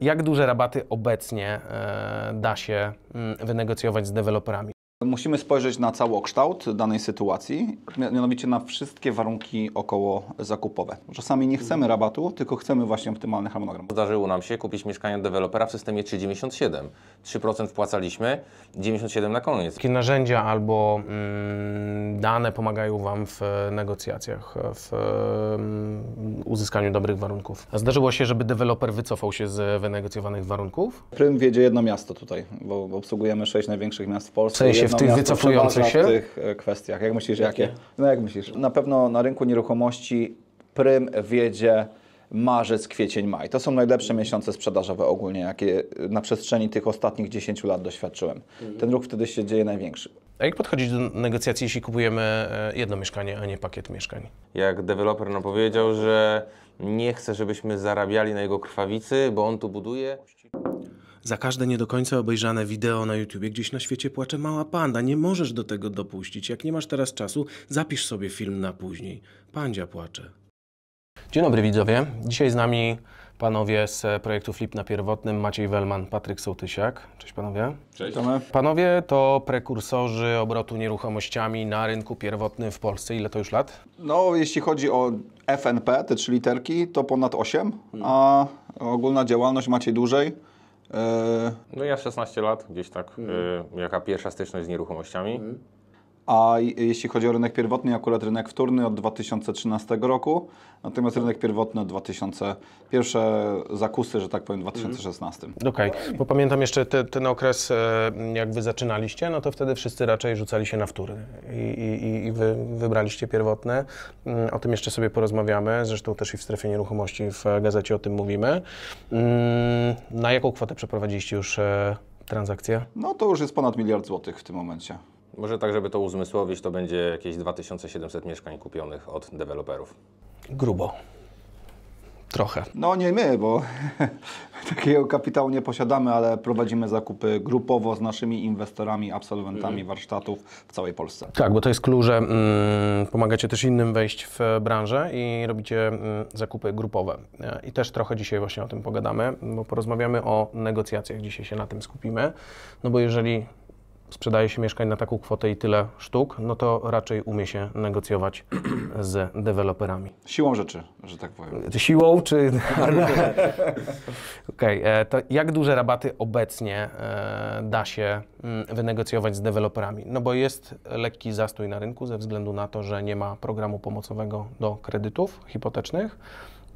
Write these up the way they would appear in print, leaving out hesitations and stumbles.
Jak duże rabaty obecnie da się wynegocjować z deweloperami? Musimy spojrzeć na całokształt danej sytuacji, mianowicie na wszystkie warunki około zakupowe. Czasami nie chcemy rabatu, tylko chcemy właśnie optymalny harmonogram. Zdarzyło nam się kupić mieszkanie od dewelopera w systemie 3,97. 3% wpłacaliśmy, 97 na koniec. Jakie narzędzia albo dane pomagają Wam w negocjacjach, w uzyskaniu dobrych warunków? A zdarzyło się, żeby deweloper wycofał się z wynegocjowanych warunków? Prym wiedzie jedno miasto tutaj, bo obsługujemy 6 największych miast w Polsce. W sensie w tych wycofujących się? W tych kwestiach. Jak myślisz, jakie? No jak myślisz? Na pewno na rynku nieruchomości prym wiedzie marzec, kwiecień, maj. To są najlepsze miesiące sprzedażowe ogólnie, jakie na przestrzeni tych ostatnich 10 lat doświadczyłem. Ten ruch wtedy się dzieje największy. A jak podchodzić do negocjacji, jeśli kupujemy jedno mieszkanie, a nie pakiet mieszkań? Jak deweloper nam powiedział, że nie chce, żebyśmy zarabiali na jego krwawicy, bo on tu buduje. Za każde nie do końca obejrzane wideo na YouTubie gdzieś na świecie płacze mała panda. Nie możesz do tego dopuścić. Jak nie masz teraz czasu, zapisz sobie film na później. Pandzia płacze. Dzień dobry widzowie. Dzisiaj z nami panowie z projektu Flip na Pierwotnym. Maciej Wellman, Patryk Sołtysiak. Cześć panowie. Cześć. Panowie to prekursorzy obrotu nieruchomościami na rynku pierwotnym w Polsce. Ile to już lat? No, jeśli chodzi o FNP, te 3 literki, to ponad 8, a ogólna działalność macie dłużej. No ja 16 lat, gdzieś tak, jaka pierwsza styczność z nieruchomościami. A jeśli chodzi o rynek pierwotny, akurat rynek wtórny od 2013 roku, natomiast rynek pierwotny od 2000, pierwsze zakusy, że tak powiem, w 2016. Okej, bo pamiętam jeszcze ten okres, jak wy zaczynaliście, no to wtedy wszyscy raczej rzucali się na wtóry i wy wybraliście pierwotne. O tym jeszcze sobie porozmawiamy, zresztą też i w strefie nieruchomości w gazecie o tym mówimy. Na jaką kwotę przeprowadziliście już transakcję? No to już jest ponad 1 miliard złotych w tym momencie. Może tak, żeby to uzmysłowić, to będzie jakieś 2700 mieszkań kupionych od deweloperów. Grubo. Trochę. No nie my, bo takiego kapitału nie posiadamy, ale prowadzimy zakupy grupowo z naszymi inwestorami, absolwentami warsztatów w całej Polsce. Tak, bo to jest klucz, że pomagacie też innym wejść w branżę i robicie zakupy grupowe. I też trochę dzisiaj właśnie o tym pogadamy, bo porozmawiamy o negocjacjach. Dzisiaj się na tym skupimy, no bo jeżeli sprzedaje się mieszkań na taką kwotę i tyle sztuk, no to raczej umie się negocjować z deweloperami. Siłą rzeczy, że tak powiem. Siłą czy... Okej, to jak duże rabaty obecnie da się wynegocjować z deweloperami? No bo jest lekki zastój na rynku ze względu na to, że nie ma programu pomocowego do kredytów hipotecznych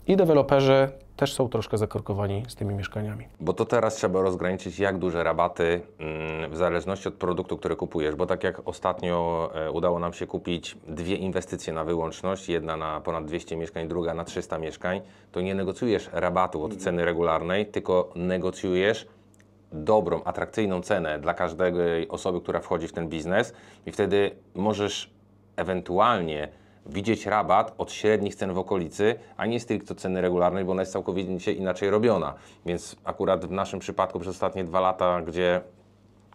i deweloperzy też są troszkę zakorkowani z tymi mieszkaniami. Bo to teraz trzeba rozgraniczyć, jak duże rabaty w zależności od produktu, który kupujesz. Bo tak jak ostatnio udało nam się kupić 2 inwestycje na wyłączność, jedna na ponad 200 mieszkań, druga na 300 mieszkań, to nie negocjujesz rabatu od ceny regularnej, tylko negocjujesz dobrą, atrakcyjną cenę dla każdej osoby, która wchodzi w ten biznes i wtedy możesz ewentualnie widzieć rabat od średnich cen w okolicy, a nie stricte ceny regularnej, bo ona jest całkowicie inaczej robiona. Więc akurat w naszym przypadku przez ostatnie 2 lata, gdzie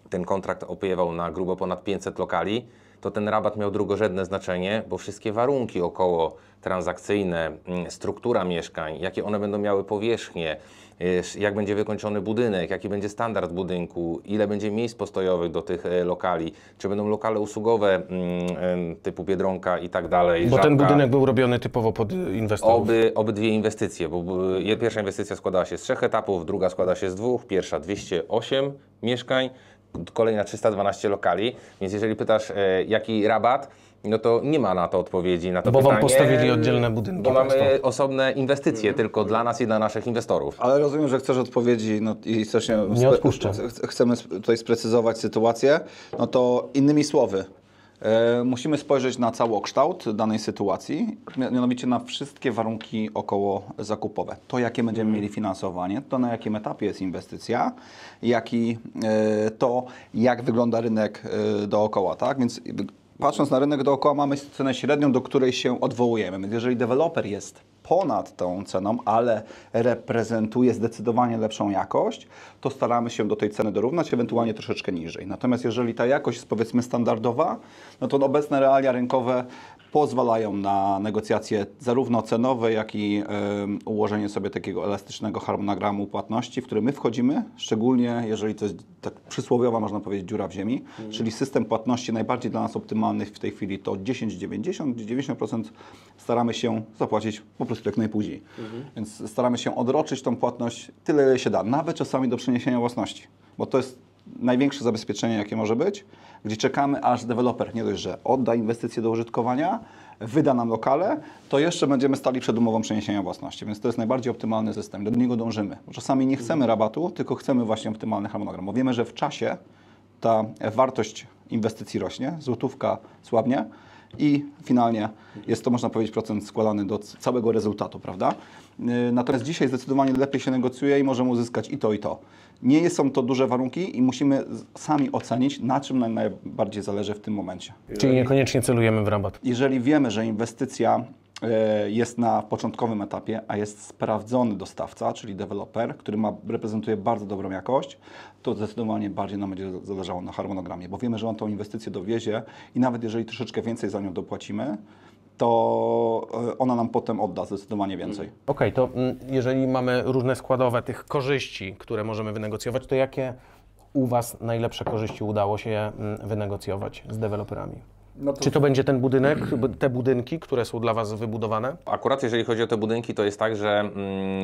ten kontrakt opiewał na grubo ponad 500 lokali, to ten rabat miał drugorzędne znaczenie, bo wszystkie warunki około transakcyjne, struktura mieszkań, jakie one będą miały powierzchnię, jak będzie wykończony budynek, jaki będzie standard budynku, ile będzie miejsc postojowych do tych lokali, czy będą lokale usługowe typu Biedronka i tak dalej. Bo ten budynek był robiony typowo pod inwestorów. Obydwie inwestycje, bo pierwsza inwestycja składała się z 3 etapów, druga składa się z 2, pierwsza 208 mieszkań, kolejna 312 lokali, więc jeżeli pytasz jaki rabat, no to nie ma na to odpowiedzi na to pytanie. Bo wam postawili oddzielne budynki. Bo mamy osobne inwestycje tylko dla nas i dla naszych inwestorów. Ale rozumiem, że chcesz odpowiedzi i też nie odpuszczę. Chcemy tutaj sprecyzować sytuację. No to innymi słowy, musimy spojrzeć na całokształt danej sytuacji, mianowicie na wszystkie warunki około zakupowe. To, jakie będziemy mieli finansowanie, to na jakim etapie jest inwestycja, jak wygląda rynek dookoła, tak? Więc patrząc na rynek dookoła, mamy cenę średnią, do której się odwołujemy. Więc jeżeli deweloper jest ponad tą ceną, ale reprezentuje zdecydowanie lepszą jakość, to staramy się do tej ceny dorównać, ewentualnie troszeczkę niżej. Natomiast jeżeli ta jakość jest powiedzmy standardowa, no to obecne realia rynkowe pozwalają na negocjacje zarówno cenowe, jak i ułożenie sobie takiego elastycznego harmonogramu płatności, w który my wchodzimy, szczególnie jeżeli to jest tak przysłowiowa, można powiedzieć, dziura w ziemi, czyli system płatności najbardziej dla nas optymalny w tej chwili to 10,90, gdzie 90% staramy się zapłacić po prostu jak najpóźniej. Więc staramy się odroczyć tą płatność tyle, ile się da, nawet czasami do przeniesienia własności, bo to jest największe zabezpieczenie, jakie może być, gdzie czekamy, aż deweloper nie dość, że odda inwestycję do użytkowania, wyda nam lokale, to jeszcze będziemy stali przed umową przeniesienia własności. Więc to jest najbardziej optymalny system. Do niego dążymy. Bo czasami nie chcemy rabatu, tylko chcemy właśnie optymalny harmonogram. Bo wiemy, że w czasie ta wartość inwestycji rośnie, złotówka słabnie i finalnie jest to, można powiedzieć, procent składany do całego rezultatu, prawda? Natomiast dzisiaj zdecydowanie lepiej się negocjuje i możemy uzyskać i to, i to. Nie są to duże warunki i musimy sami ocenić, na czym nam najbardziej zależy w tym momencie. Czyli niekoniecznie celujemy w rabat. Jeżeli wiemy, że inwestycja jest na początkowym etapie, a jest sprawdzony dostawca, czyli deweloper, który reprezentuje bardzo dobrą jakość, to zdecydowanie bardziej nam będzie zależało na harmonogramie, bo wiemy, że on tą inwestycję dowiezie i nawet jeżeli troszeczkę więcej za nią dopłacimy, to ona nam potem odda zdecydowanie więcej. Okej, to jeżeli mamy różne składowe tych korzyści, które możemy wynegocjować, to jakie u Was najlepsze korzyści udało się wynegocjować z deweloperami? Czy to będzie ten budynek, te budynki, które są dla Was wybudowane? Akurat jeżeli chodzi o te budynki, to jest tak, że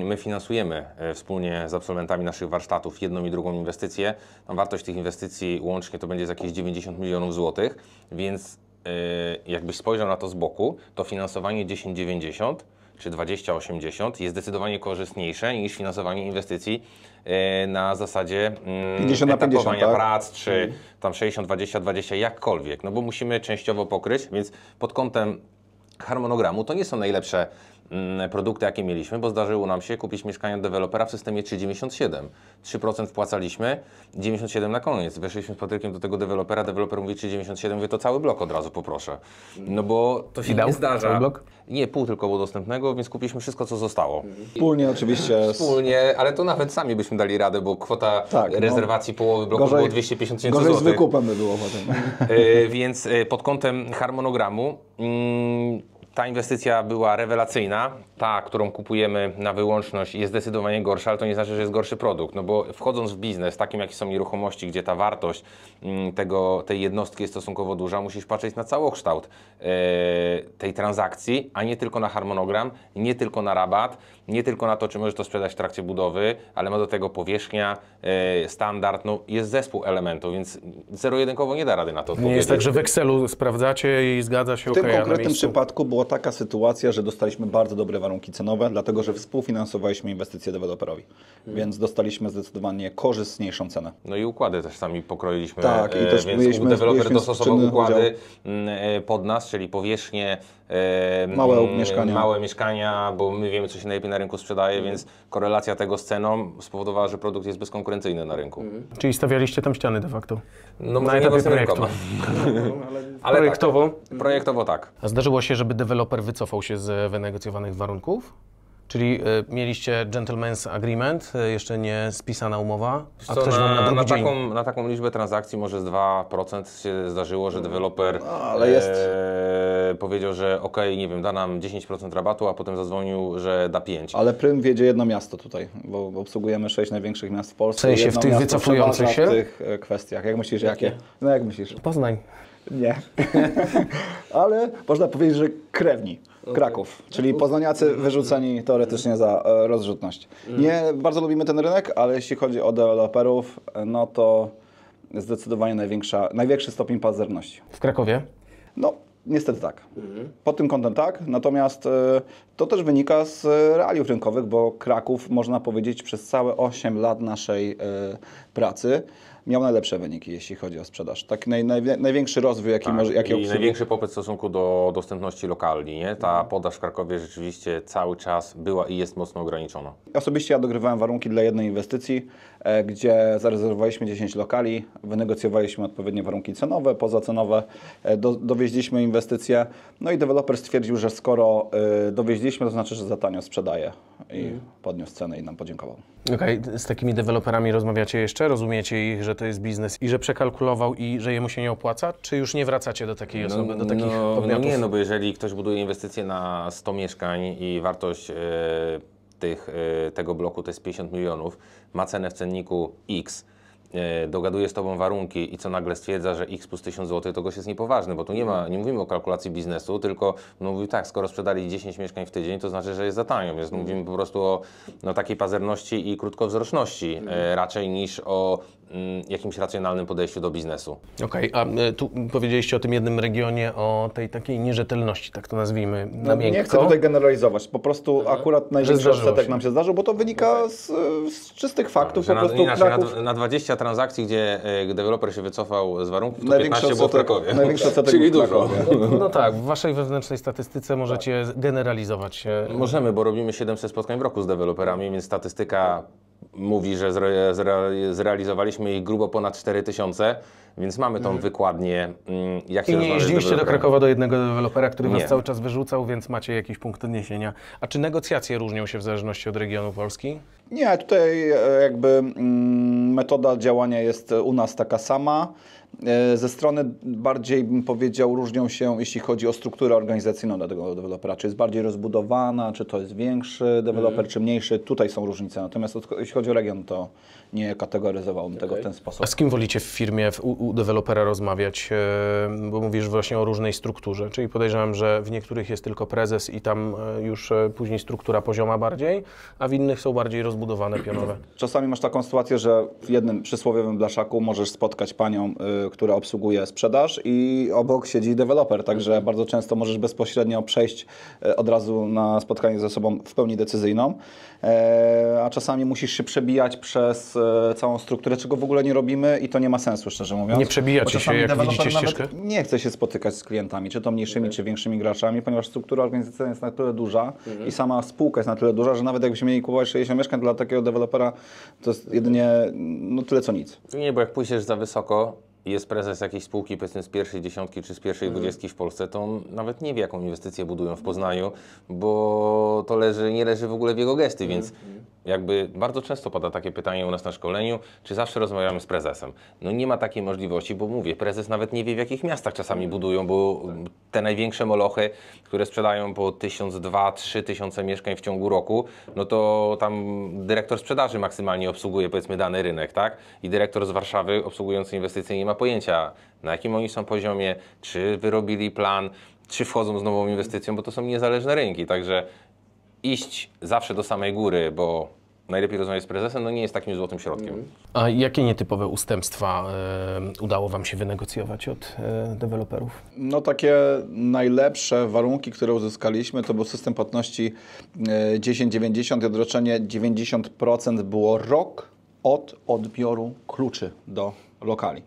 my finansujemy wspólnie z absolwentami naszych warsztatów jedną i drugą inwestycję. Wartość tych inwestycji łącznie to będzie z jakieś 90 milionów złotych, więc jakbyś spojrzał na to z boku, to finansowanie 10,90 czy 20,80 jest zdecydowanie korzystniejsze niż finansowanie inwestycji na zasadzie 50 na 50, etapowania tak? prac, czy tam 60-20-20, jakkolwiek, no bo musimy częściowo pokryć, więc pod kątem harmonogramu to nie są najlepsze produkty, jakie mieliśmy, bo zdarzyło nam się kupić mieszkanie od dewelopera w systemie 3,97. 3% wpłacaliśmy, 97 na koniec. Weszliśmy z Patrykiem do tego dewelopera, deweloper mówi 3,97, mówię, to cały blok od razu poproszę. No bo to się nie zdarza. Cały blok? Nie, pół tylko było dostępnego, więc kupiliśmy wszystko, co zostało. Wspólnie oczywiście. Wspólnie, ale to nawet sami byśmy dali radę, bo kwota rezerwacji połowy bloku było 250 000 Gorzej zł. z wykupem by było potem. Więc pod kątem harmonogramu ta inwestycja była rewelacyjna. Ta, którą kupujemy na wyłączność, jest zdecydowanie gorsza, ale to nie znaczy, że jest gorszy produkt. No bo wchodząc w biznes, takim jakie są nieruchomości, gdzie ta wartość tej jednostki jest stosunkowo duża, musisz patrzeć na całokształt tej transakcji, a nie tylko na harmonogram, nie tylko na rabat, nie tylko na to, czy możesz to sprzedać w trakcie budowy, ale ma do tego powierzchnia, standard, no jest zespół elementów, więc zero-jedynkowo nie da rady na to odpowiedzieć. Nie jest tak, że w Excelu sprawdzacie i zgadza się, W tym okej, a na konkretnym miejscu. przypadku była taka sytuacja, że dostaliśmy bardzo dobre warunki cenowe, dlatego że współfinansowaliśmy inwestycje deweloperowi, więc dostaliśmy zdecydowanie korzystniejszą cenę. No i układy też sami pokroiliśmy, Tak, i też więc deweloper dostosował czynny układy pod nas, czyli powierzchnie, małe mieszkania, bo my wiemy, co się najlepiej na rynku sprzedaje, więc korelacja tego z ceną spowodowała, że produkt jest bezkonkurencyjny na rynku. Czyli stawialiście tam ściany de facto? No Na może nie etapie własnym projektu. rękoma. Ale Projektowo? Tak, projektowo tak. A zdarzyło się, żeby deweloper wycofał się z wynegocjowanych warunków? Czyli mieliście gentleman's agreement, jeszcze nie spisana umowa, a Co, ktoś wam na drugi dzień... na taką liczbę transakcji może z 2% się zdarzyło, że deweloper ale jest. powiedział, że okej, nie wiem, da nam 10% rabatu, a potem zadzwonił, że da 5%. Ale prym wiedzie jedno miasto tutaj, bo obsługujemy 6 największych miast w Polsce. W sensie Jedno w tych miasto wycofujących przeważa się? w tych kwestiach. Jak myślisz, jakie? No jak myślisz? Poznań. Nie. Ale można powiedzieć, że krewni. Kraków, czyli poznaniacy wyrzuceni teoretycznie za rozrzutność. Nie bardzo lubimy ten rynek, ale jeśli chodzi o deweloperów, no to zdecydowanie największy stopień pazerności. W Krakowie? No, niestety tak. Pod tym kątem tak, natomiast to też wynika z realiów rynkowych, bo Kraków, można powiedzieć, przez całe 8 lat naszej pracy miał najlepsze wyniki, jeśli chodzi o sprzedaż. Tak największy rozwój, jaki może... I największy popyt w stosunku do dostępności lokali, nie? Ta podaż w Krakowie rzeczywiście cały czas była i jest mocno ograniczona. Osobiście ja dogrywałem warunki dla jednej inwestycji, gdzie zarezerwowaliśmy 10 lokali, wynegocjowaliśmy odpowiednie warunki cenowe, pozacenowe, dowieźliśmy inwestycje, no i deweloper stwierdził, że skoro dowieźliśmy, to znaczy, że za tanio sprzedaje i podniósł cenę i nam podziękował. Okej, z takimi deweloperami rozmawiacie jeszcze? Rozumiecie ich, że to jest biznes i że przekalkulował i że jemu się nie opłaca? Czy już nie wracacie do takiej osoby, do takich podmiotów? Nie, bo jeżeli ktoś buduje inwestycje na 100 mieszkań i wartość tego bloku to jest 50 milionów, ma cenę w cenniku X, dogaduje z Tobą warunki i co nagle stwierdza, że X plus 1000 zł, to gość jest niepoważny, bo tu nie mówimy o kalkulacji biznesu, tylko mówi tak, skoro sprzedali 10 mieszkań w tydzień, to znaczy, że jest za tanio, więc mówimy po prostu o takiej pazerności i krótkowzroczności raczej niż o jakimś racjonalnym podejściu do biznesu. Okej, a tu powiedzieliście o tym jednym regionie, o tej takiej nierzetelności, tak to nazwijmy na miękko. Nie chcę tutaj generalizować, po prostu akurat największy odsetek nam się zdarzył, bo to wynika z czystych faktów. Że po prostu inaczej, na 20 transakcji, gdzie deweloper się wycofał z warunków, to 15 było w Krakowie. Największy odsetek Czyli był w dużo. Krakowie. No tak, w waszej wewnętrznej statystyce możecie generalizować. Możemy, bo robimy 700 spotkań w roku z deweloperami, więc statystyka mówi, że zrealizowaliśmy ich grubo ponad 4000, więc mamy tą wykładnię, jak się I nie rozmawiać z jeździliście do deweloperem. Krakowa do jednego dewelopera, który was Nie. cały czas wyrzucał, więc macie jakiś punkt odniesienia. A czy negocjacje różnią się w zależności od regionu Polski? Nie, tutaj jakby metoda działania jest u nas taka sama. Ze strony bardziej bym powiedział różnią się, jeśli chodzi o strukturę organizacyjną danego dewelopera. Czy jest bardziej rozbudowana, czy to jest większy deweloper, czy mniejszy. Tutaj są różnice. Natomiast jeśli chodzi o region, to nie kategoryzowałbym tego w ten sposób. A z kim wolicie w firmie, u dewelopera rozmawiać? Bo mówisz właśnie o różnej strukturze, czyli podejrzewam, że w niektórych jest tylko prezes i tam już później struktura pozioma bardziej, a w innych są bardziej rozbudowane, pionowe. Czasami masz taką sytuację, że w jednym przysłowiowym blaszaku możesz spotkać panią, która obsługuje sprzedaż i obok siedzi deweloper, także bardzo często możesz bezpośrednio przejść od razu na spotkanie ze sobą w pełni decyzyjną, a czasami musisz się przebijać przez całą strukturę, czego w ogóle nie robimy i to nie ma sensu, szczerze mówiąc. Nie przebijacie Bo się, czasami jak deweloper widzicie nawet ścieżkę? nie chce się spotykać z klientami, czy to mniejszymi, czy większymi graczami, ponieważ struktura organizacyjna jest na tyle duża i sama spółka jest na tyle duża, że nawet jakbyśmy mieli kupować 60 mieszkań dla takiego dewelopera, to jest jedynie tyle co nic. Nie, bo jak pójdziesz za wysoko i jest prezes jakiejś spółki, powiedzmy z pierwszej dziesiątki czy z pierwszej 20 w Polsce, to on nawet nie wie, jaką inwestycję budują w Poznaniu, bo to nie leży w ogóle w jego gestii, więc jakby bardzo często pada takie pytanie u nas na szkoleniu, czy zawsze rozmawiamy z prezesem. No nie ma takiej możliwości, bo mówię, prezes nawet nie wie, w jakich miastach czasami budują, bo te największe molochy, które sprzedają po 1000, 2, 3000 mieszkań w ciągu roku, no to tam dyrektor sprzedaży maksymalnie obsługuje, powiedzmy, dany rynek, tak? I dyrektor z Warszawy obsługujący inwestycje nie ma pojęcia, na jakim oni są poziomie, czy wyrobili plan, czy wchodzą z nową inwestycją, bo to są niezależne rynki, także iść zawsze do samej góry, bo najlepiej rozmawiać z prezesem, no nie jest takim złotym środkiem. A jakie nietypowe ustępstwa udało wam się wynegocjować od deweloperów? No takie najlepsze warunki, które uzyskaliśmy, to był system płatności 10-90 i odroczenie 90% było rok od odbioru kluczy do lokali.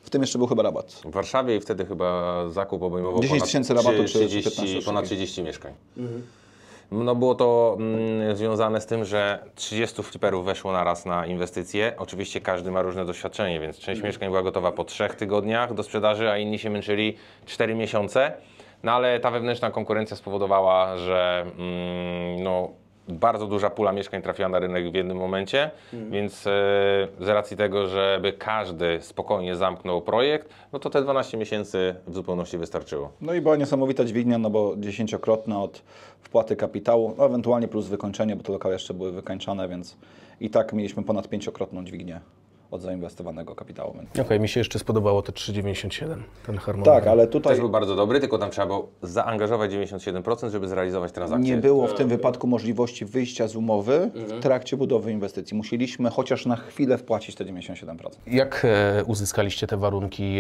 W tym jeszcze był chyba rabat. W Warszawie i wtedy chyba zakup obejmował 10 000 rabatu, czy 30, ponad 30 mieszkań. No było to związane z tym, że 30 fliperów weszło naraz na inwestycje. Oczywiście każdy ma różne doświadczenie, więc część mieszkań była gotowa po 3 tygodniach do sprzedaży, a inni się męczyli 4 miesiące. No ale ta wewnętrzna konkurencja spowodowała, że no, bardzo duża pula mieszkań trafiła na rynek w jednym momencie, więc z racji tego, żeby każdy spokojnie zamknął projekt, no to te 12 miesięcy w zupełności wystarczyło. No i była niesamowita dźwignia, no bo 10-krotna od wpłaty kapitału, no ewentualnie plus wykończenie, bo te lokały jeszcze były wykańczane, więc i tak mieliśmy ponad 5-krotną dźwignię od zainwestowanego kapitału. Okej, mi się jeszcze spodobało te 3,97, ten harmonogram. Tak, ale tutaj Też był bardzo dobry, tylko tam trzeba było zaangażować 97%, żeby zrealizować transakcję. nie było w tym wypadku możliwości wyjścia z umowy w trakcie budowy inwestycji. Musieliśmy chociaż na chwilę wpłacić te 97%. Jak uzyskaliście te warunki,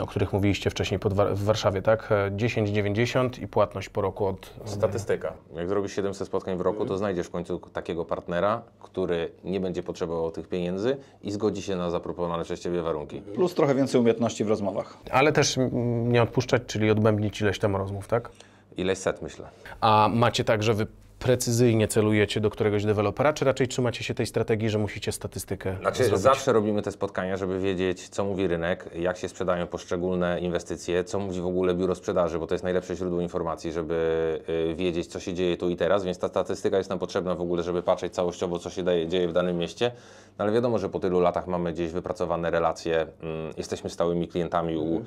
o których mówiliście wcześniej w Warszawie, tak? 10,90 i płatność po roku od... Statystyka. Jak zrobisz 700 spotkań w roku, to znajdziesz w końcu takiego partnera, który nie będzie potrzebował tych pieniędzy i zgodzi się na zaproponowane przez Ciebie warunki. Plus trochę więcej umiejętności w rozmowach. Ale też nie odpuszczać, czyli odbębnić ileś tam rozmów, tak? Ileś set, myślę. A macie tak, że wy precyzyjnie celujecie do któregoś dewelopera, czy raczej trzymacie się tej strategii, że musicie statystykę Znaczy, zrobić? zawsze robimy te spotkania, żeby wiedzieć, co mówi rynek, jak się sprzedają poszczególne inwestycje, co mówi w ogóle biuro sprzedaży, bo to jest najlepsze źródło informacji, żeby wiedzieć, co się dzieje tu i teraz, więc ta statystyka jest nam potrzebna w ogóle, żeby patrzeć całościowo, co się dzieje w danym mieście. No ale wiadomo, że po tylu latach mamy gdzieś wypracowane relacje, jesteśmy stałymi klientami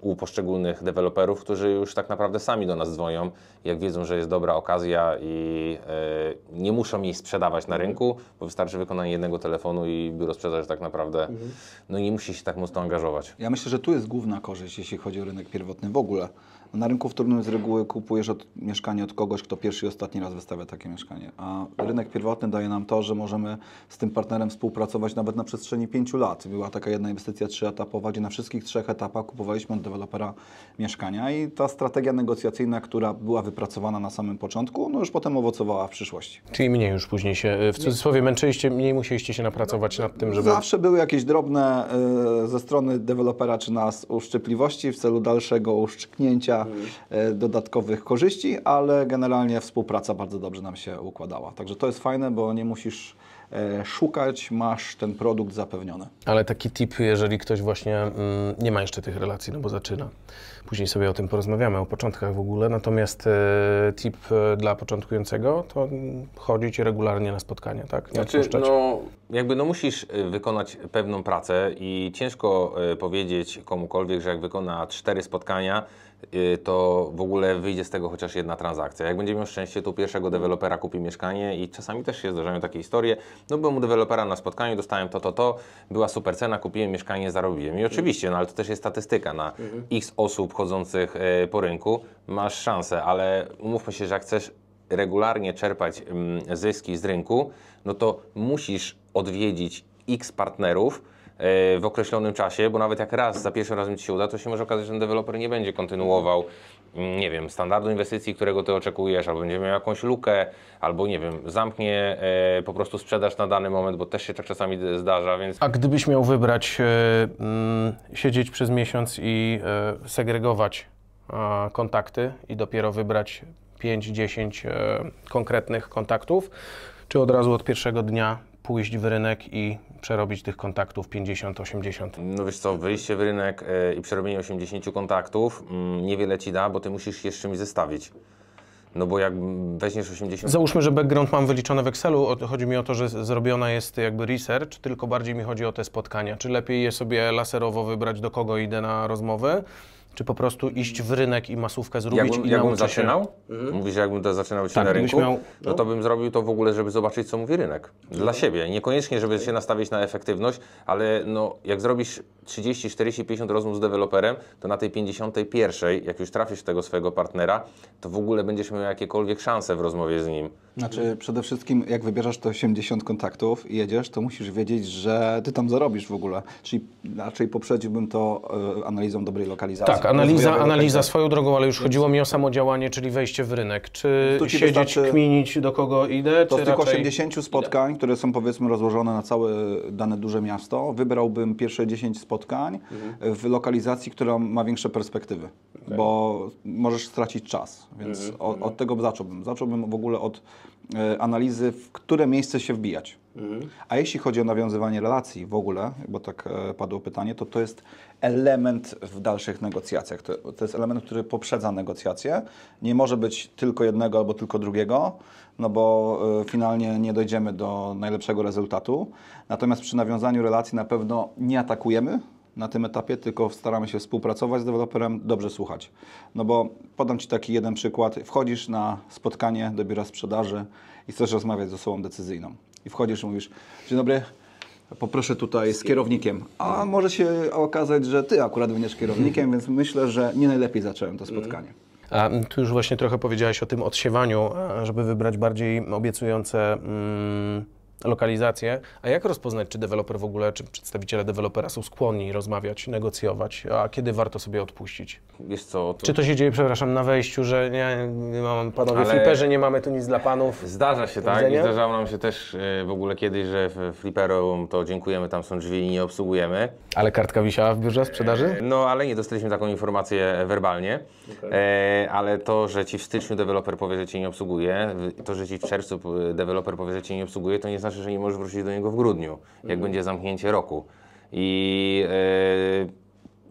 u poszczególnych deweloperów, którzy już tak naprawdę sami do nas dzwonią, jak wiedzą, że jest dobra okazja i nie muszą jej sprzedawać na rynku, bo wystarczy wykonanie jednego telefonu i biuro sprzedaży tak naprawdę no nie musi się tak mocno angażować. Ja myślę, że tu jest główna korzyść, jeśli chodzi o rynek pierwotny w ogóle. Na rynku wtórnym z reguły kupujesz mieszkanie od kogoś, kto pierwszy i ostatni raz wystawia takie mieszkanie. A rynek pierwotny daje nam to, że możemy z tym partnerem współpracować nawet na przestrzeni 5 lat. Była taka jedna inwestycja 3-etapowa, gdzie na wszystkich 3 etapach kupowaliśmy od dewelopera mieszkania i ta strategia negocjacyjna, która była wypracowana na samym początku, no już potem owocowała w przyszłości. Czyli mniej już później się, w cudzysłowie, męczyliście, mniej musieliście się napracować nad tym, żeby... Zawsze były jakieś drobne ze strony dewelopera czy nas uszczypliwości w celu dalszego uszczknięcia dodatkowych korzyści, ale generalnie współpraca bardzo dobrze nam się układała. Także to jest fajne, bo nie musisz szukać, masz ten produkt zapewniony. Ale taki tip, jeżeli ktoś właśnie nie ma jeszcze tych relacji, no bo zaczyna. Później sobie o tym porozmawiamy, o początkach w ogóle. Natomiast tip dla początkującego to chodzić regularnie na spotkania, tak? Nie Znaczy, odpuszczać. no musisz wykonać pewną pracę i ciężko powiedzieć komukolwiek, że jak wykona 4 spotkania, to w ogóle wyjdzie z tego chociaż jedna transakcja. Jak będzie miał szczęście, to u pierwszego dewelopera kupi mieszkanie i czasami też się zdarzają takie historie. No byłem u dewelopera na spotkaniu, dostałem to, była super cena, kupiłem mieszkanie, zarobiłem. I oczywiście, no ale to też jest statystyka na x osób chodzących po rynku, masz szansę, ale umówmy się, że jak chcesz regularnie czerpać zyski z rynku, no to musisz odwiedzić x partnerów w określonym czasie, bo nawet jak za pierwszym razem Ci się uda, to się może okazać, że ten deweloper nie będzie kontynuował, nie wiem, standardu inwestycji, którego Ty oczekujesz, albo będzie miał jakąś lukę, albo nie wiem, zamknie po prostu sprzedaż na dany moment, bo też się tak czasami zdarza, więc... A gdybyś miał wybrać, siedzieć przez miesiąc i segregować kontakty i dopiero wybrać 5-10 konkretnych kontaktów, czy od razu od pierwszego dnia pójść w rynek i przerobić tych kontaktów 50-80? No wiesz co, wyjście w rynek i przerobienie 80 kontaktów niewiele Ci da, bo Ty musisz je z czymś zestawić. No bo jak weźmiesz 80... Załóżmy, że background mam wyliczony w Excelu, chodzi mi o to, że zrobiona jest jakby research, tylko bardziej mi chodzi o te spotkania. Czy lepiej je sobie laserowo wybrać, do kogo idę na rozmowę, czy po prostu iść w rynek i masówkę zrobić i Jakbym nauczyć się? zaczynał? Mówisz, że jakbym to zaczynał się Tak, na gdybyś rynku, miał- no to bym zrobił to w ogóle, żeby zobaczyć, co mówi rynek. Dla siebie. Niekoniecznie, żeby się nastawić na efektywność, ale no, jak zrobisz 30, 40, 50 rozmów z deweloperem, to na tej 51, jak już trafisz tego swojego partnera, to w ogóle będziesz miał jakiekolwiek szanse w rozmowie z nim. Znaczy przede wszystkim jak wybierzesz te 80 kontaktów i jedziesz, to musisz wiedzieć, że Ty tam zarobisz w ogóle. Czyli raczej poprzedziłbym to analizą dobrej lokalizacji. Tak, analiza rozwojowej lokalizacji. swoją drogą, ale już chodziło mi o samo działanie, czyli wejście w rynek. Czy Tu ci siedzieć, wystarczy- kminić, do kogo idę, To czy z tych raczej... 80 spotkań, które są powiedzmy rozłożone na całe dane duże miasto, wybrałbym pierwsze 10 spotkań w lokalizacji, która ma większe perspektywy, bo możesz stracić czas, więc od tego zacząłbym. Zacząłbym w ogóle od analizy, w które miejsce się wbijać. A jeśli chodzi o nawiązywanie relacji w ogóle, bo tak padło pytanie, to jest element w dalszych negocjacjach. To jest element, który poprzedza negocjacje. Nie może być tylko jednego albo tylko drugiego, no bo finalnie nie dojdziemy do najlepszego rezultatu. Natomiast przy nawiązaniu relacji na pewno nie atakujemy na tym etapie, tylko staramy się współpracować z deweloperem, dobrze słuchać. No bo podam Ci taki jeden przykład. Wchodzisz na spotkanie do biura sprzedaży i chcesz rozmawiać z osobą decyzyjną. I wchodzisz i mówisz: dzień dobry, poproszę tutaj z kierownikiem. A może się okazać, że Ty akurat będziesz kierownikiem, więc myślę, że nie najlepiej zacząłem to spotkanie. A tu już właśnie trochę powiedziałeś o tym odsiewaniu, żeby wybrać bardziej obiecujące lokalizację. A jak rozpoznać, czy deweloper w ogóle, czy przedstawiciele dewelopera są skłonni rozmawiać, negocjować, a kiedy warto sobie odpuścić? Wiesz co, Czy to się dzieje, przepraszam, na wejściu, że nie mam, panowie Ale- fliperzy, nie mamy tu nic dla panów? Zdarza się, tak? I Widzenia? zdarzało nam się też w ogóle kiedyś, że w Flipperom to dziękujemy, tam są drzwi i nie obsługujemy. Ale kartka wisiała w biurze sprzedaży? No, ale nie dostaliśmy taką informację werbalnie. Ale to, że Ci w styczniu deweloper powie, że Cię nie obsługuje, to, że Ci w czerwcu deweloper powie, że Cię nie obsługuje, to nie znaczy, że nie możesz wrócić do niego w grudniu, jak będzie zamknięcie roku.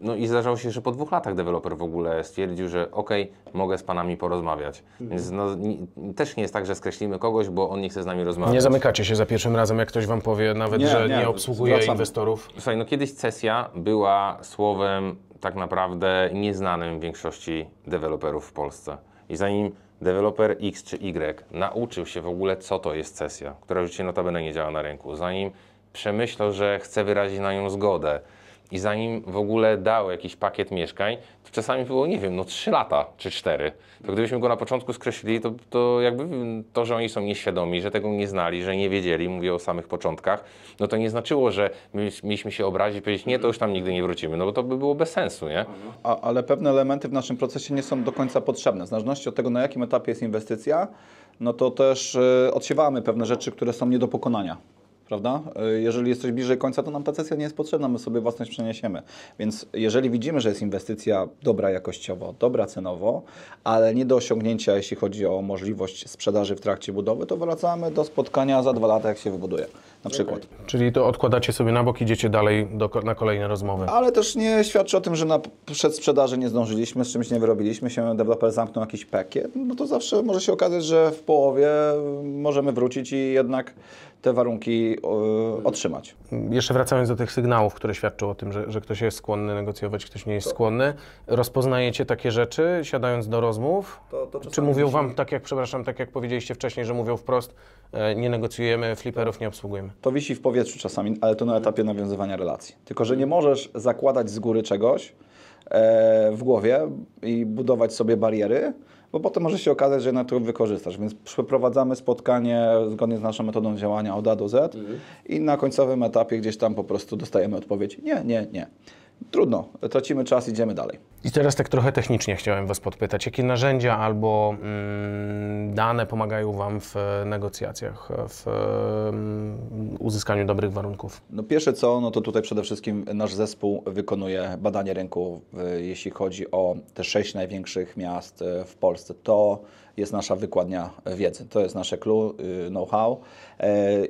No i zdarzało się, że po 2 latach deweloper w ogóle stwierdził, że okej, mogę z panami porozmawiać. Więc no, też nie jest tak, że skreślimy kogoś, bo on nie chce z nami rozmawiać. Nie zamykacie się za pierwszym razem, jak ktoś wam powie nawet, Nie, że nie, nie obsługuje zwracamy. inwestorów. Słuchaj, no kiedyś cesja była słowem tak naprawdę nieznanym większości deweloperów w Polsce. I zanim deweloper X czy Y nauczył się w ogóle, co to jest cesja, która już dzisiaj notabene nie działa na rynku, zanim przemyślał, że chce wyrazić na nią zgodę i zanim w ogóle dał jakiś pakiet mieszkań, to czasami było, nie wiem, 3 lata czy 4. To gdybyśmy go na początku skreślili, to jakby to, że oni są nieświadomi, że tego nie znali, że nie wiedzieli, mówię o samych początkach, no to nie znaczyło, że my mieliśmy się obrazić i powiedzieć, nie, to już tam nigdy nie wrócimy, no bo to by było bez sensu, nie? Ale pewne elementy w naszym procesie nie są do końca potrzebne. W zależności od tego, na jakim etapie jest inwestycja, no to też odsiewamy pewne rzeczy, które są nie do pokonania. Prawda? Jeżeli jest coś bliżej końca, to nam ta cesja nie jest potrzebna, my sobie własność przeniesiemy. Więc jeżeli widzimy, że jest inwestycja dobra jakościowo, dobra cenowo, ale nie do osiągnięcia, jeśli chodzi o możliwość sprzedaży w trakcie budowy, to wracamy do spotkania za 2 lata, jak się wybuduje. Na przykład. Czyli to odkładacie sobie na bok, idziecie dalej na kolejne rozmowy. Ale też nie świadczy o tym, że na przedsprzedaży nie zdążyliśmy, z czymś nie wyrobiliśmy się, deweloper zamknął jakiś pakiet, no to zawsze może się okazać, że w połowie możemy wrócić i jednak te warunki otrzymać. Jeszcze wracając do tych sygnałów, które świadczą o tym, że ktoś jest skłonny negocjować, ktoś nie jest skłonny, rozpoznajecie takie rzeczy, siadając do rozmów? Czy mówią wam, tak jak powiedzieliście wcześniej, że mówią wprost, nie negocjujemy, fliperów nie obsługujemy? To wisi w powietrzu czasami, ale to na etapie nawiązywania relacji. Tylko że nie możesz zakładać z góry czegoś w głowie i budować sobie bariery, bo potem może się okazać, że na to wykorzystasz. Więc przeprowadzamy spotkanie zgodnie z naszą metodą działania od A do Z i na końcowym etapie gdzieś tam po prostu dostajemy odpowiedź nie. Trudno, tracimy czas, idziemy dalej. I teraz tak trochę technicznie chciałem was podpytać, jakie narzędzia albo dane pomagają wam w negocjacjach, w uzyskaniu dobrych warunków? No pierwsze co, no to tutaj przede wszystkim nasz zespół wykonuje badanie rynku, jeśli chodzi o te 6 największych miast w Polsce. To jest nasza wykładnia wiedzy, to jest nasze clue, know-how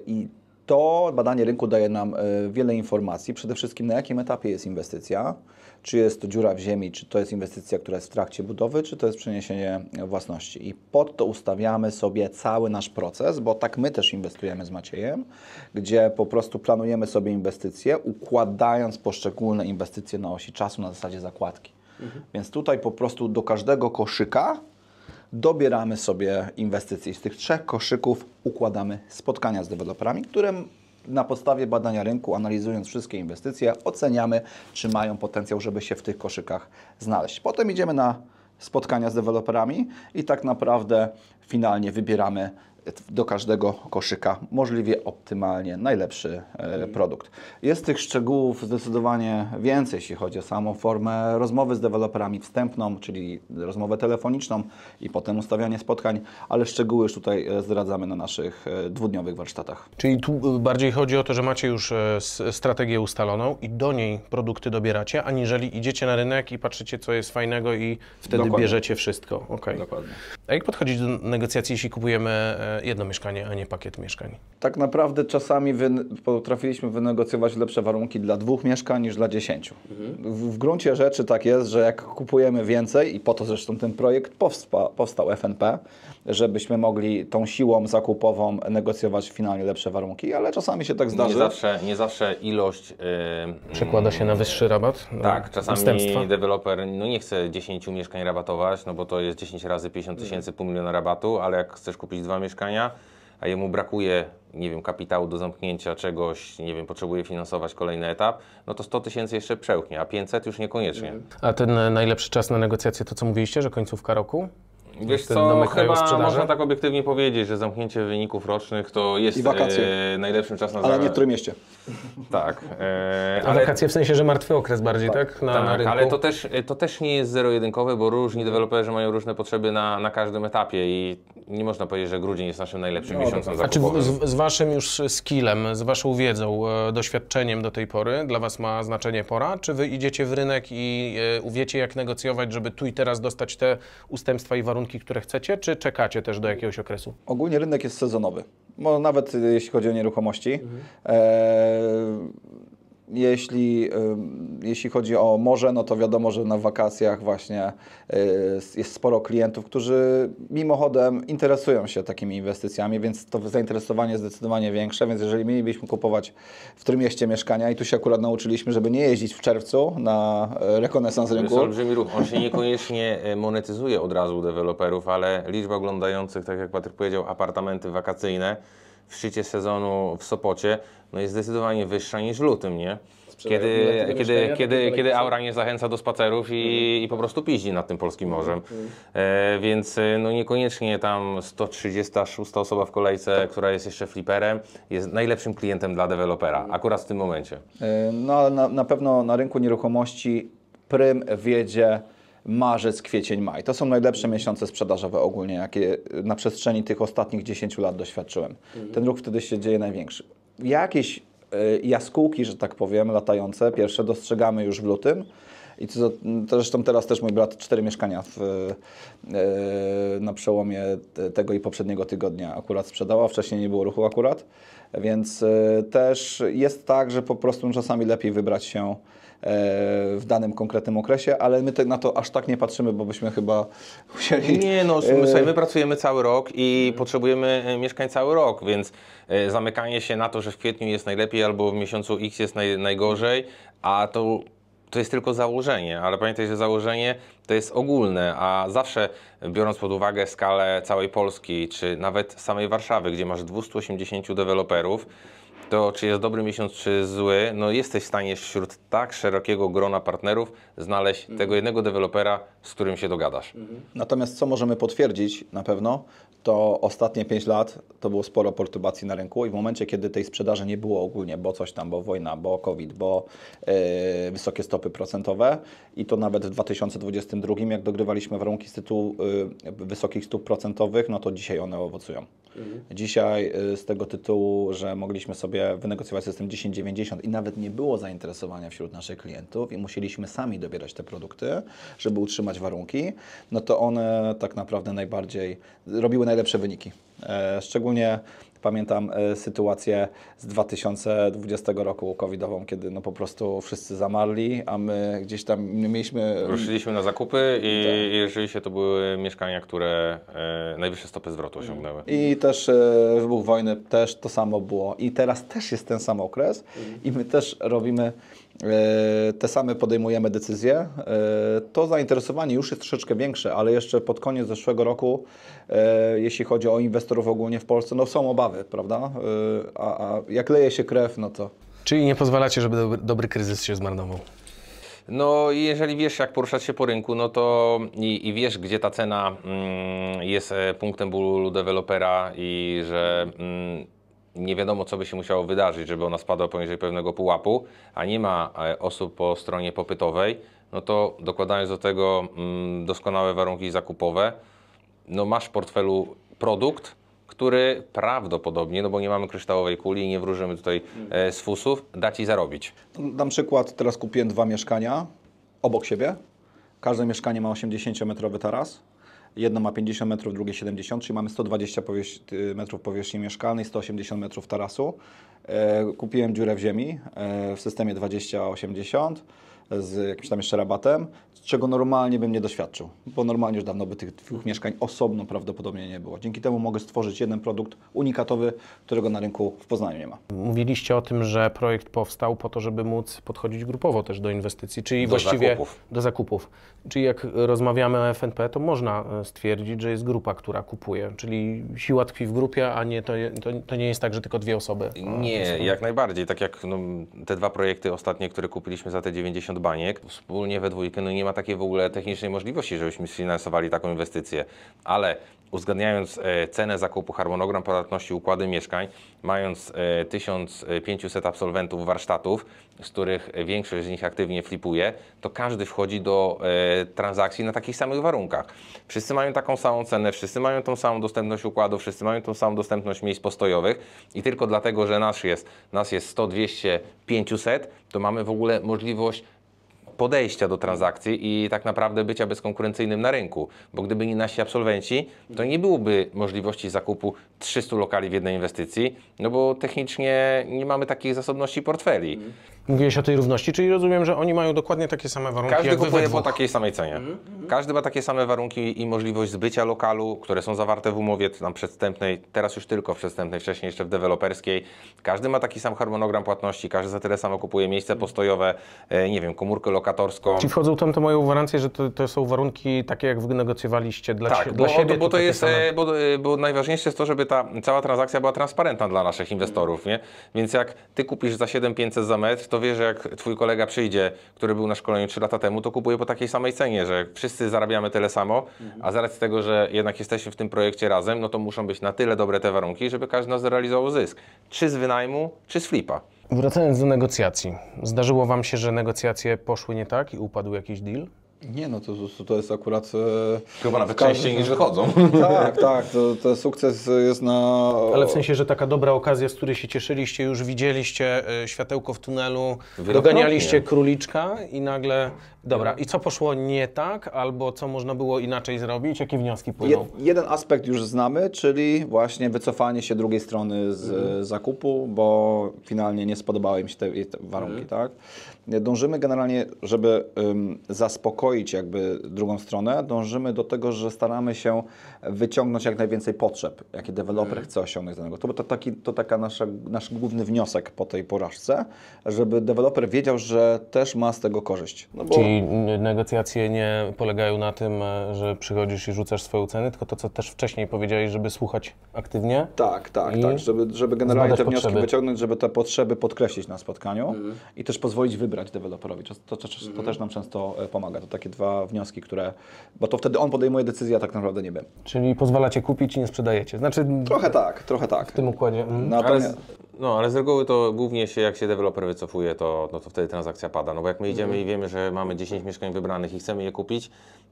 i to badanie rynku daje nam wiele informacji, przede wszystkim na jakim etapie jest inwestycja, czy jest to dziura w ziemi, czy to jest inwestycja, która jest w trakcie budowy, czy to jest przeniesienie własności. I pod to ustawiamy sobie cały nasz proces, bo tak my też inwestujemy z Maciejem, gdzie po prostu planujemy sobie inwestycje, układając poszczególne inwestycje na osi czasu na zasadzie zakładki. Więc tutaj po prostu do każdego koszyka dobieramy sobie inwestycje. Z tych 3 koszyków układamy spotkania z deweloperami, które na podstawie badania rynku, analizując wszystkie inwestycje, oceniamy, czy mają potencjał, żeby się w tych koszykach znaleźć. Potem idziemy na spotkania z deweloperami i tak naprawdę finalnie wybieramy do każdego koszyka możliwie optymalnie najlepszy produkt. Jest tych szczegółów zdecydowanie więcej, jeśli chodzi o samą formę rozmowy z deweloperami wstępną, czyli rozmowę telefoniczną i potem ustawianie spotkań, ale szczegóły już tutaj zdradzamy na naszych 2-dniowych warsztatach. Czyli tu bardziej chodzi o to, że macie już strategię ustaloną i do niej produkty dobieracie, aniżeli idziecie na rynek i patrzycie, co jest fajnego i wtedy Dokładnie. bierzecie wszystko. Okay. Dokładnie. A jak podchodzić do negocjacji, jeśli kupujemy jedno mieszkanie, a nie pakiet mieszkań? Tak naprawdę czasami potrafiliśmy wynegocjować lepsze warunki dla 2 mieszkań niż dla 10. W gruncie rzeczy tak jest, że jak kupujemy więcej i po to zresztą ten projekt powstał FNP, żebyśmy mogli tą siłą zakupową negocjować finalnie lepsze warunki, ale czasami się tak zdarzy. Nie zawsze ilość... Przekłada się na wyższy rabat? Tak, czasami Następstwa? deweloper nie chce 10 mieszkań rabatować, no bo to jest 10 razy 50 000, $500 000 rabatu, ale jak chcesz kupić 2 mieszkania, a jemu brakuje, nie wiem, kapitału do zamknięcia czegoś, nie wiem, potrzebuje finansować kolejny etap, no to 100 000 jeszcze przełknie, a 500 już niekoniecznie. A ten najlepszy czas na negocjacje to co mówiliście, że końcówka roku? Wiesz Wtedy co, domykają chyba sprzedaży? można tak obiektywnie powiedzieć, że zamknięcie wyników rocznych to jest I wakacje. najlepszy czas na Ale nie w Trójmieście. Tak. A wakacje w sensie, że martwy okres bardziej, tak? Na Tak, rynku. ale to też nie jest zero-jedynkowe, bo różni deweloperzy mają różne potrzeby na każdym etapie i nie można powiedzieć, że grudzień jest naszym najlepszym miesiącem A czy zakupowym. z waszym już skillem, z waszą wiedzą, doświadczeniem do tej pory dla was ma znaczenie pora? Czy wy idziecie w rynek i wiecie, jak negocjować, żeby tu i teraz dostać te ustępstwa i warunki, które chcecie, czy czekacie też do jakiegoś okresu? Ogólnie rynek jest sezonowy, nawet jeśli chodzi o nieruchomości. Jeśli chodzi o morze, no to wiadomo, że na wakacjach właśnie jest sporo klientów, którzy mimochodem interesują się takimi inwestycjami, więc to zainteresowanie jest zdecydowanie większe, więc jeżeli mielibyśmy kupować w Trójmieście mieszkania i tu się akurat nauczyliśmy, żeby nie jeździć w czerwcu na rekonesans To jest rynku. olbrzymi ruch. On się niekoniecznie monetyzuje od razu u deweloperów, ale liczba oglądających, tak jak Patryk powiedział, apartamenty wakacyjne w szczycie sezonu w Sopocie no jest zdecydowanie wyższa niż w lutym, nie? Kiedy aura nie zachęca do spacerów i po prostu piździ nad tym polskim morzem. Więc no niekoniecznie tam 136 osoba w kolejce, która jest jeszcze fliperem, jest najlepszym klientem dla dewelopera, akurat w tym momencie. No ale na pewno na rynku nieruchomości prym wiedzie marzec, kwiecień, maj. To są najlepsze miesiące sprzedażowe ogólnie, jakie na przestrzeni tych ostatnich 10 lat doświadczyłem. Ten ruch wtedy się dzieje największy. Jakieś jaskółki, że tak powiem, latające, pierwsze dostrzegamy już w lutym. I to zresztą teraz też mój brat 4 mieszkania na przełomie tego i poprzedniego tygodnia akurat sprzedała, wcześniej nie było ruchu akurat, więc też jest tak, że po prostu czasami lepiej wybrać się w danym konkretnym okresie, ale my na to aż tak nie patrzymy, bo byśmy chyba musieli... Nie, no słuchaj, my pracujemy cały rok i potrzebujemy mieszkań cały rok, więc zamykanie się na to, że w kwietniu jest najlepiej albo w miesiącu X jest najgorzej, a to jest tylko założenie, ale pamiętaj, że założenie to jest ogólne, a zawsze biorąc pod uwagę skalę całej Polski, czy nawet samej Warszawy, gdzie masz 280 deweloperów, to czy jest dobry miesiąc, czy zły, no jesteś w stanie wśród tak szerokiego grona partnerów znaleźć tego jednego dewelopera, z którym się dogadasz. Natomiast co możemy potwierdzić na pewno, to ostatnie 5 lat to było sporo perturbacji na rynku i w momencie, kiedy tej sprzedaży nie było ogólnie, bo coś tam, bo wojna, bo COVID, bo wysokie stopy procentowe i to nawet w 2022, jak dogrywaliśmy warunki z tytułu wysokich stóp procentowych, no to dzisiaj one owocują. Dzisiaj z tego tytułu, że mogliśmy sobie wynegocjować system 10,90 i nawet nie było zainteresowania wśród naszych klientów i musieliśmy sami dobierać te produkty, żeby utrzymać warunki, no to one tak naprawdę najbardziej robiły najlepsze wyniki. Szczególnie pamiętam sytuację z 2020 roku covidową, kiedy no po prostu wszyscy zamarli, a my gdzieś tam mieliśmy... Ruszyliśmy na zakupy i rzeczywiście to były mieszkania, które najwyższe stopy zwrotu osiągnęły. I też wybuch wojny, też to samo było. I teraz też jest ten sam okres i my też robimy te same, podejmujemy decyzje. To zainteresowanie już jest troszeczkę większe, ale jeszcze pod koniec zeszłego roku, jeśli chodzi o inwestorów ogólnie w Polsce, no są obawy, prawda? A jak leje się krew, no to... Czyli nie pozwalacie, żeby dobry kryzys się zmarnował? No i jeżeli wiesz, jak poruszać się po rynku, no to i wiesz, gdzie ta cena jest punktem bólu dewelopera i że nie wiadomo, co by się musiało wydarzyć, żeby ona spadła poniżej pewnego pułapu, a nie ma osób po stronie popytowej, no to dokładając do tego doskonałe warunki zakupowe, no masz w portfelu produkt, który prawdopodobnie, no bo nie mamy kryształowej kuli i nie wróżymy tutaj z fusów, da Ci zarobić. Dam przykład, teraz kupiłem 2 mieszkania obok siebie. Każde mieszkanie ma 80-metrowy taras. Jedno ma 50 metrów, drugie 70, czyli mamy 120 metrów powierzchni mieszkalnej, 180 metrów tarasu. Kupiłem dziurę w ziemi w systemie 20-80 z jakimś tam jeszcze rabatem, czego normalnie bym nie doświadczył, bo normalnie już dawno by tych 2 mieszkań osobno prawdopodobnie nie było. Dzięki temu mogę stworzyć jeden produkt unikatowy, którego na rynku w Poznaniu nie ma. Mówiliście o tym, że projekt powstał po to, żeby móc podchodzić grupowo też do inwestycji, czyli właściwie do zakupów. Czyli jak rozmawiamy o FNP, to można stwierdzić, że jest grupa, która kupuje, czyli siła tkwi w grupie, a nie to nie jest tak, że tylko 2 osoby. Nie, jak najbardziej. Tak jak no, te 2 projekty ostatnie, które kupiliśmy za te 92 od baniek. Wspólnie we dwójkę no nie ma takiej w ogóle technicznej możliwości, żebyśmy sfinansowali taką inwestycję, ale uzgadniając cenę zakupu, harmonogram podatności, układy mieszkań, mając 1500 absolwentów warsztatów, z których większość z nich aktywnie flipuje, to każdy wchodzi do transakcji na takich samych warunkach. Wszyscy mają taką samą cenę, wszyscy mają tą samą dostępność układu, wszyscy mają tą samą dostępność miejsc postojowych i tylko dlatego, że nas jest 100, 200, 500, to mamy w ogóle możliwość podejścia do transakcji i tak naprawdę bycia bezkonkurencyjnym na rynku, bo gdyby nie nasi absolwenci, to nie byłoby możliwości zakupu 300 lokali w jednej inwestycji, no bo technicznie nie mamy takich zasobności portfeli. Mówiłeś o tej równości, czyli rozumiem, że oni mają dokładnie takie same warunki Każdy jak wy we kupuje po dwóch. takiej samej cenie. Każdy ma takie same warunki i możliwość zbycia lokalu, które są zawarte w umowie tam przedwstępnej, teraz już tylko w przedwstępnej, wcześniej jeszcze w deweloperskiej. Każdy ma taki sam harmonogram płatności, każdy za tyle samo kupuje miejsce postojowe, nie wiem, komórkę lokatorską. Ci wchodzą tam, to mają gwarancję, że to są warunki takie, jak wy negocjowaliście dla, Tak, dla siebie. bo to takie jest, same. bo najważniejsze jest to, żeby ta cała transakcja była transparentna dla naszych inwestorów, nie? Więc jak ty kupisz za 7500 za metr, to wiesz, że jak twój kolega przyjdzie, który był na szkoleniu 3 lata temu, to kupuje po takiej samej cenie, że wszyscy zarabiamy tyle samo, a z racji tego, że jednak jesteśmy w tym projekcie razem, no to muszą być na tyle dobre te warunki, żeby każdy z nas zrealizował zysk. Czy z wynajmu, czy z flipa. Wracając do negocjacji. Zdarzyło wam się, że negocjacje poszły nie tak i upadł jakiś deal? Nie, no to jest akurat... Chyba nawet każdy- częściej niż wychodzą. Tak, to sukces jest na... Ale w sensie, że taka dobra okazja, z której się cieszyliście, już widzieliście światełko w tunelu, Wielokrotnie. doganialiście króliczka i nagle... Dobra, i co poszło nie tak, albo co można było inaczej zrobić? Jakie wnioski płyną? Jeden aspekt już znamy, czyli właśnie wycofanie się drugiej strony z zakupu, bo finalnie nie spodobały mi się te warunki, tak? Dążymy generalnie, żeby zaspokoić jakby drugą stronę, dążymy do tego, że staramy się wyciągnąć jak najwięcej potrzeb, jakie deweloper chce osiągnąć z danego. To taka nasz główny wniosek po tej porażce, żeby deweloper wiedział, że też ma z tego korzyść. No bo Czyli negocjacje nie polegają na tym, że przychodzisz i rzucasz swoją cenę, tylko to, co też wcześniej powiedziałeś, żeby słuchać aktywnie. Tak, I żeby generalnie zbadać te wnioski potrzeby. wyciągnąć, żeby te potrzeby podkreślić na spotkaniu i też pozwolić wybrać deweloperowi. To też nam często pomaga. To takie dwa wnioski, bo to wtedy on podejmuje decyzję, a tak naprawdę nie my. Czyli pozwalacie kupić i nie sprzedajecie. Znaczy Trochę tak. w tym układzie. Natomiast Ale z reguły to głównie jak się deweloper wycofuje, to wtedy transakcja pada. No bo jak my idziemy i wiemy, że mamy 10 mieszkań wybranych i chcemy je kupić,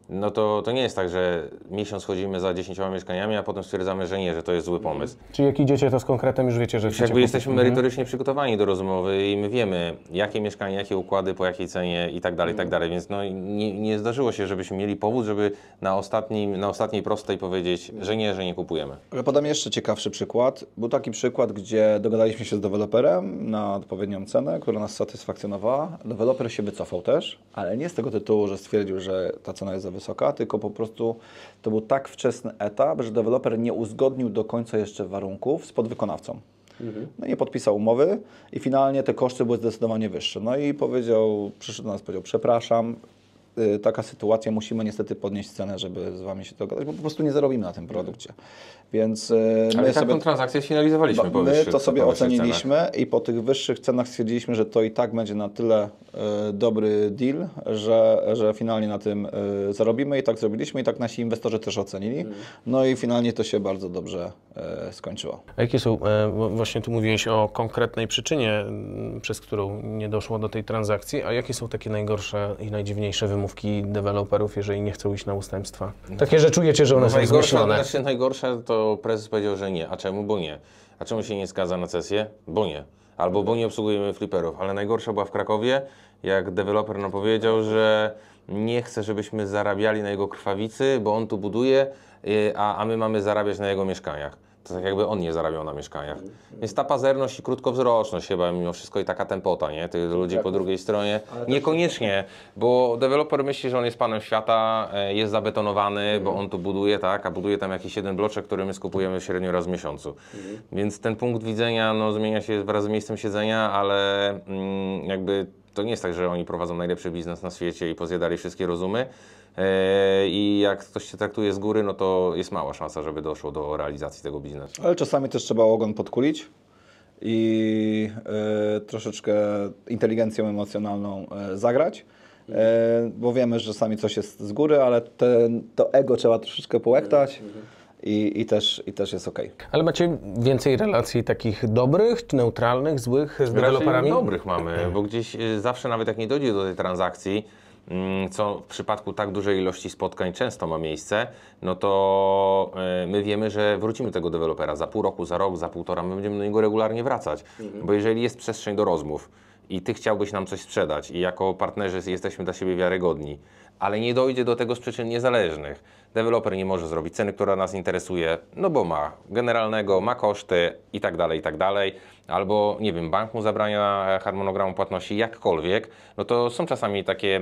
no to nie jest tak, że miesiąc chodzimy za 10 mieszkaniami, a potem stwierdzamy, że nie, że to jest zły pomysł. Czyli jak idziecie to z konkretem, już wiecie, że Już chcecie jakby kupić. jesteśmy merytorycznie przygotowani do rozmowy i my wiemy, jakie mieszkania, jakie układy, po jakiej cenie i tak dalej, więc no nie zdarzyło się, żebyśmy mieli powód, żeby na ostatniej prostej powiedzieć, że nie kupujemy. Ale podam jeszcze ciekawszy przykład. Był taki przykład, gdzie dogadaliśmy się z deweloperem na odpowiednią cenę, która nas satysfakcjonowała. Deweloper się wycofał też, ale nie z tego tytułu, że stwierdził, że ta cena jest za wysoka, tylko po prostu to był tak wczesny etap, że deweloper nie uzgodnił do końca jeszcze warunków z podwykonawcą. No nie podpisał umowy i finalnie te koszty były zdecydowanie wyższe. No i przyszedł do nas, powiedział, przepraszam, taka sytuacja, musimy niestety podnieść cenę, żeby z Wami się dogadać, bo po prostu nie zarobimy na tym produkcie. Więc Ale taką transakcję sfinalizowaliśmy po my wyższych to sobie cenach. oceniliśmy i po tych wyższych cenach stwierdziliśmy, że to i tak będzie na tyle dobry deal, że finalnie na tym zarobimy i tak zrobiliśmy i tak nasi inwestorzy też ocenili. No i finalnie to się bardzo dobrze skończyło. A jakie są, właśnie tu mówiłeś o konkretnej przyczynie, przez którą nie doszło do tej transakcji, a jakie są takie najgorsze i najdziwniejsze wymówki deweloperów, jeżeli nie chcą iść na ustępstwa? Takie, że czujecie, że one są zmyślone. Najgorsze to prezes powiedział, że nie. A czemu? Bo nie. A czemu się nie zgadza na cesję? Bo nie. Albo bo nie obsługujemy fliperów. Ale najgorsza była w Krakowie, jak deweloper nam powiedział, że nie chce, żebyśmy zarabiali na jego krwawicy, bo on tu buduje, a my mamy zarabiać na jego mieszkaniach. To tak jakby on nie zarabiał na mieszkaniach. Więc ta pazerność i krótkowzroczność chyba mimo wszystko i taka tempota, nie? Tych ludzi po drugiej stronie. Niekoniecznie, bo deweloper myśli, że on jest panem świata, jest zabetonowany, bo on tu buduje, tak? A buduje tam jakiś jeden bloczek, który my skupujemy średnio raz w miesiącu. Więc ten punkt widzenia zmienia się wraz z miejscem siedzenia, ale jakby to nie jest tak, że oni prowadzą najlepszy biznes na świecie i pozjadali wszystkie rozumy. I jak ktoś się traktuje z góry, no to jest mała szansa, żeby doszło do realizacji tego biznesu. Ale czasami też trzeba ogon podkulić i troszeczkę inteligencją emocjonalną zagrać, bo wiemy, że czasami coś jest z góry, ale to ego trzeba troszeczkę połektać i też jest ok. Ale macie więcej relacji takich dobrych, czy neutralnych, złych z deweloperami? Raczej dobrych mamy, bo gdzieś zawsze nawet jak nie dojdzie do tej transakcji, co w przypadku tak dużej ilości spotkań często ma miejsce, no to my wiemy, że wrócimy do tego dewelopera za pół roku, za rok, za półtora, my będziemy do niego regularnie wracać, bo jeżeli jest przestrzeń do rozmów i Ty chciałbyś nam coś sprzedać i jako partnerzy jesteśmy dla siebie wiarygodni, ale nie dojdzie do tego z przyczyn niezależnych. Deweloper nie może zrobić ceny, która nas interesuje, no bo ma generalnego, ma koszty i tak dalej, albo nie wiem, bank mu zabrania harmonogramu płatności, jakkolwiek, no to są czasami takie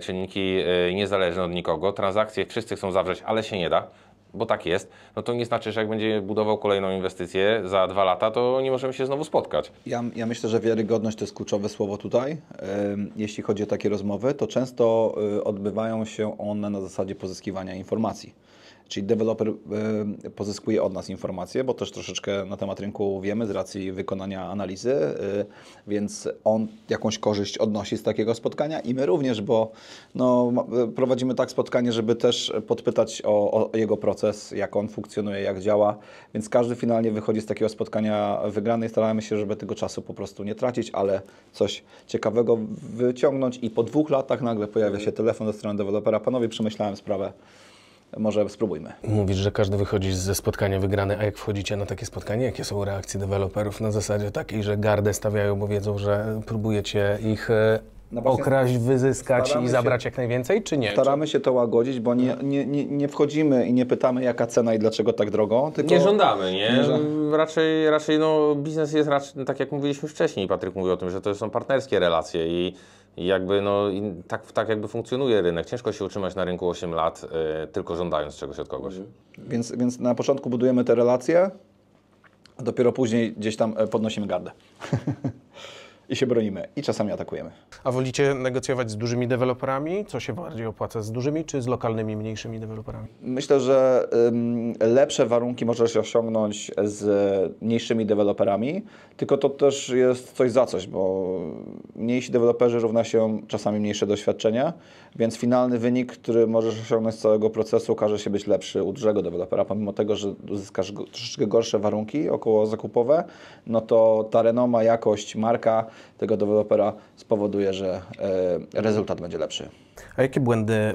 czynniki niezależne od nikogo, transakcje wszyscy chcą zawrzeć, ale się nie da, bo tak jest, no to nie znaczy, że jak będzie budował kolejną inwestycję za 2 lata, to nie możemy się znowu spotkać. Ja myślę, że wiarygodność to jest kluczowe słowo tutaj. Jeśli chodzi o takie rozmowy, to często odbywają się one na zasadzie pozyskiwania informacji. Czyli deweloper pozyskuje od nas informacje, bo też troszeczkę na temat rynku wiemy z racji wykonania analizy, więc on jakąś korzyść odnosi z takiego spotkania i my również, bo no, prowadzimy tak spotkanie, żeby też podpytać o jego proces, jak on funkcjonuje, jak działa, więc każdy finalnie wychodzi z takiego spotkania wygrany i staramy się, żeby tego czasu po prostu nie tracić, ale coś ciekawego wyciągnąć i po 2 latach nagle pojawia się telefon ze strony dewelopera: panowie, przemyślałem sprawę, może spróbujmy. Mówisz, że każdy wychodzi ze spotkania wygrany, a jak wchodzicie na takie spotkanie, jakie są reakcje deweloperów na zasadzie takiej, że gardę stawiają, bo wiedzą, że próbujecie ich okraść, wyzyskać i zabrać jak najwięcej, czy nie? Staramy się to łagodzić, bo nie wchodzimy i nie pytamy, jaka cena i dlaczego tak drogo, tylko... Nie żądamy, nie? Raczej no, biznes jest raczej, tak jak mówiliśmy wcześniej, Patryk mówił o tym, że to są partnerskie relacje i jakby no, tak jakby funkcjonuje rynek. Ciężko się utrzymać na rynku 8 lat, tylko żądając czegoś od kogoś. Więc na początku budujemy te relacje, a dopiero później gdzieś tam podnosimy gardę. I się bronimy. I czasami atakujemy. A wolicie negocjować z dużymi deweloperami? Co się bardziej opłaca, z dużymi czy z lokalnymi, mniejszymi deweloperami? Myślę, że lepsze warunki możesz osiągnąć z mniejszymi deweloperami, tylko to też jest coś za coś, bo mniejsi deweloperzy równa się czasami mniejsze doświadczenia, więc finalny wynik, który możesz osiągnąć z całego procesu, okaże się być lepszy u dużego dewelopera, pomimo tego, że uzyskasz troszeczkę gorsze warunki około zakupowe, no to ta renoma, jakość, marka tego dewelopera spowoduje, że rezultat będzie lepszy. A jakie błędy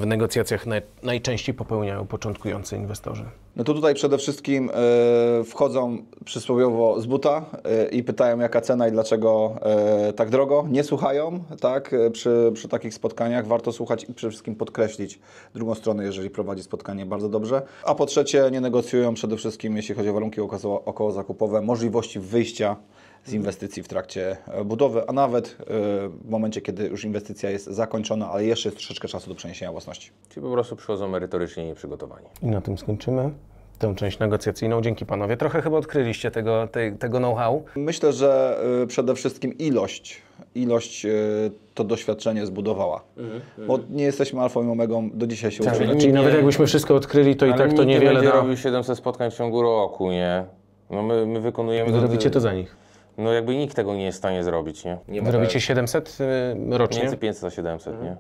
w negocjacjach najczęściej popełniają początkujący inwestorzy? No to tutaj przede wszystkim wchodzą przysłowiowo z buta i pytają, jaka cena i dlaczego tak drogo. Nie słuchają, tak? Przy takich spotkaniach warto słuchać i przede wszystkim podkreślić drugą stronę, jeżeli prowadzi spotkanie bardzo dobrze. A po trzecie, nie negocjują przede wszystkim, jeśli chodzi o warunki około zakupowe, możliwości wyjścia z inwestycji w trakcie budowy, a nawet w momencie, kiedy już inwestycja jest zakończona, ale jeszcze jest troszeczkę czasu do przeniesienia własności. Czyli po prostu przychodzą merytorycznie nieprzygotowani. I na tym skończymy tę część negocjacyjną. Dzięki panowie. Trochę chyba odkryliście tego know-how. Myślę, że przede wszystkim ilość to doświadczenie zbudowała. Bo nie jesteśmy alfą i omegą, do dzisiaj się Tak, uczymy. czyli nawet jakbyśmy wszystko odkryli, to i tak to niewiele będzie da. robił 700 spotkań w ciągu roku, nie? No my wykonujemy... Wy robicie to za nich. No jakby nikt tego nie jest w stanie zrobić, nie? Wy robicie 700 rocznie Między 500 a 700, nie?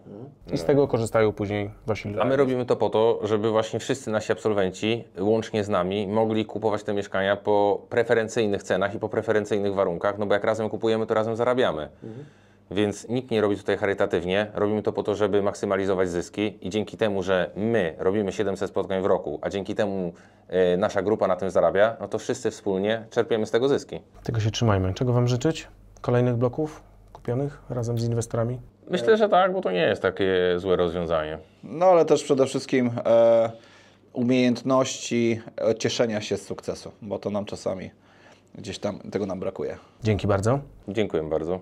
i z tego korzystają później wasi ludzie. A my robimy to po to, żeby właśnie wszyscy nasi absolwenci, łącznie z nami, mogli kupować te mieszkania po preferencyjnych cenach i po preferencyjnych warunkach, no bo jak razem kupujemy, to razem zarabiamy. Więc nikt nie robi tutaj charytatywnie, robimy to po to, żeby maksymalizować zyski i dzięki temu, że my robimy 700 spotkań w roku, a dzięki temu nasza grupa na tym zarabia, no to wszyscy wspólnie czerpiemy z tego zyski. Tego się trzymajmy. Czego wam życzyć? Kolejnych bloków kupionych razem z inwestorami? Myślę, że tak, bo to nie jest takie złe rozwiązanie. No ale też przede wszystkim umiejętności cieszenia się z sukcesu, bo to nam czasami gdzieś tam tego nam brakuje. Dzięki bardzo. Dziękuję bardzo.